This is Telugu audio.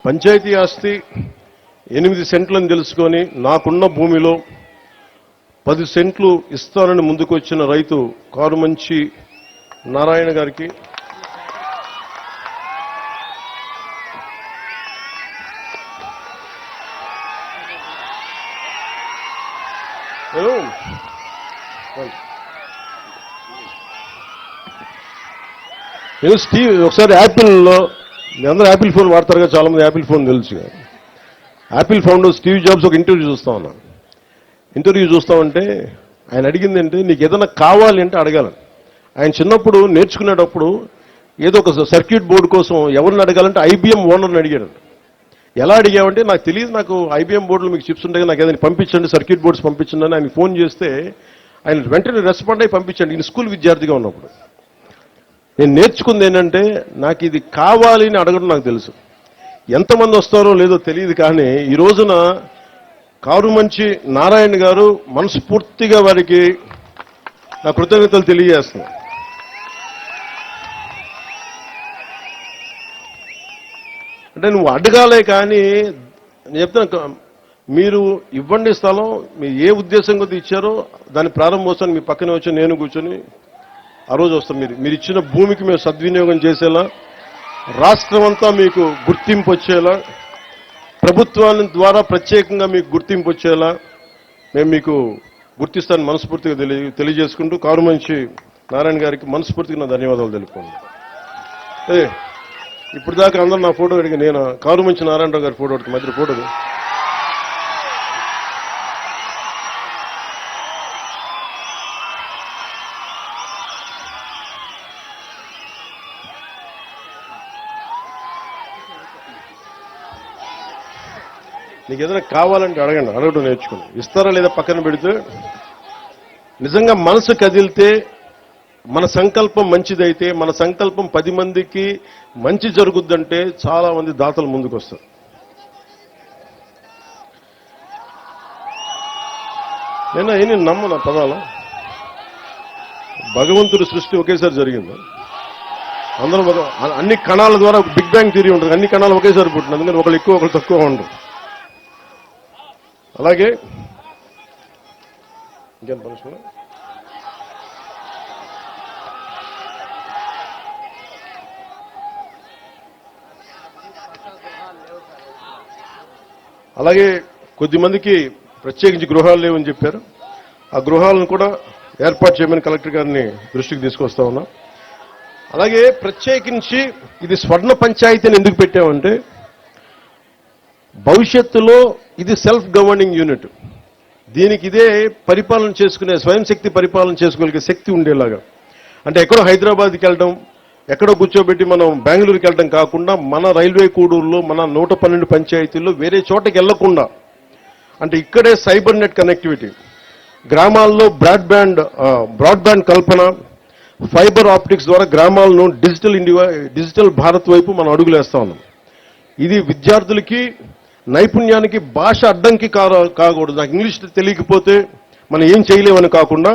పంచాయతీ ఆస్తి 8 సెంట్లని తెలుసుకొని నాకున్న భూమిలో 10 సెంట్లు ఇస్తానని ముందుకొచ్చిన రైతు కారుమంచి నారాయణ గారికి నేను స్టీవ్ ఒకసారి యాపిల్లో మీ అందరూ యాపిల్ ఫోన్ వాడతారుగా, చాలా మంది యాపిల్ ఫోన్ తెలుసు. యాపిల్ ఫౌండర్ స్టీవ్ జాబ్స్ ఒక ఇంటర్వ్యూ చూస్తా ఉన్నాను. ఇంటర్వ్యూ చూస్తామంటే ఆయన అడిగింది అంటే నీకు ఏదైనా కావాలి అంటే అడగాలని. ఆయన చిన్నప్పుడు నేర్చుకునేటప్పుడు ఏదో ఒక సర్క్యూట్ బోర్డు కోసం ఎవరిని అడగాలంటే ఐబీఎం ఓనర్ని అడిగాడు. ఎలా అడిగామంటే నాకు తెలియదు, నాకు ఐబీఎం బోర్డులో మీకు చిప్స్ ఉంటాయి, నాకు ఏదైనా పంపించండి, సర్క్యూట్ బోర్డ్స్ పంపించండి అని ఆయన ఫోన్ చేస్తే ఆయన వెంటనే రెస్పాండ్ అయ్యి పంపించండి. ఈయన స్కూల్ విద్యార్థిగా ఉన్నప్పుడు. నేను నేర్చుకుంది ఏంటంటే నాకు ఇది కావాలి అని అడగడం నాకు తెలుసు. ఎంతమంది వస్తారో లేదో తెలియదు, కానీ ఈ రోజున కారుమంచి నారాయణ గారు మనస్ఫూర్తిగా వారికి నా కృతజ్ఞతలు తెలియజేస్తున్నాను. అంటే నువ్వు అడగాలే కానీ నేను చెప్తాను, మీరు ఇవ్వండి స్థలం, మీరు ఏ ఉద్దేశం కొద్ది ఇచ్చారో దాని ప్రారంభోత్సవం మీ పక్కనే వచ్చి నేను కూర్చొని ఆ రోజు వస్తాం. మీరు ఇచ్చిన భూమికి మేము సద్వినియోగం చేసేలా, రాష్ట్రం అంతా మీకు గుర్తింపు వచ్చేలా, ప్రభుత్వాల ద్వారా ప్రత్యేకంగా మీకు గుర్తింపు వచ్చేలా మేము మీకు గుర్తిస్తాను మనస్ఫూర్తిగా తెలియజేసుకుంటూ కారుమంచి నారాయణ గారికి మనస్ఫూర్తిగా నా ధన్యవాదాలు తెలుపుకోండి. ఇప్పుడు దాకా అందరూ నా ఫోటో అడిగి నేను కారుమంచి నారాయణరావు గారి ఫోటో అడిగి మధ్య ఫోటో నీకు ఏదైనా కావాలంటే అడగండి, అడగడం నేర్చుకోండి. ఇస్తారా లేదా పక్కన పెడితే నిజంగా మనసు కదిలితే, మన సంకల్పం మంచిదైతే, మన సంకల్పం 10 మందికి మంచి జరుగుద్దంటే చాలా మంది దాతలు ముందుకు వస్తారు. నేను ఏమి నమ్మను పదాల భగవంతుడి సృష్టి ఒకేసారి జరిగింది. అందరూ అన్ని కణాల ద్వారా బిగ్ బ్యాంగ్ థియరీ ఉంటుంది, అన్ని కణాలు ఒకేసారి పుట్టింది. అందుకని ఒకళ్ళు ఎక్కువ ఒకళ్ళు తక్కువ ఉండరు. అలాగే ఇంకేం పనిష్మెంట్, అలాగే కొద్దిమందికి ప్రత్యేకించి గృహాలు లేవని చెప్పారు. ఆ గృహాలను కూడా ఏర్పాటు చేయమని కలెక్టర్ గారిని దృష్టికి తీసుకొస్తా ఉన్నా. అలాగే ప్రత్యేకించి ఇది స్వర్ణ పంచాయతీని ఎందుకు పెట్టామంటే భవిష్యత్తులో ఇది సెల్ఫ్ గవర్నింగ్ యూనిట్, దీనికి ఇదే పరిపాలన చేసుకునే, స్వయం శక్తి పరిపాలన చేసుకోగలిగే శక్తి ఉండేలాగా. అంటే ఎక్కడో హైదరాబాద్కి వెళ్ళడం, ఎక్కడో కూర్చోబెట్టి మనం బెంగళూరుకి వెళ్ళడం కాకుండా మన రైల్వే కూడూరులో మన 112 పంచాయతీల్లో వేరే చోటకి వెళ్లకుండా, అంటే ఇక్కడే సైబర్ నెట్ కనెక్టివిటీ, గ్రామాల్లో బ్రాడ్బ్యాండ్ కల్పన, ఫైబర్ ఆప్టిక్స్ ద్వారా గ్రామాలను డిజిటల్ భారత్ వైపు మనం అడుగులేస్తా ఉన్నాం. ఇది విద్యార్థులకి నైపుణ్యానికి భాష అడ్డంకి కాకూడదు. నాకు ఇంగ్లీష్ తెలియకపోతే మనం ఏం చేయలేమని కాకుండా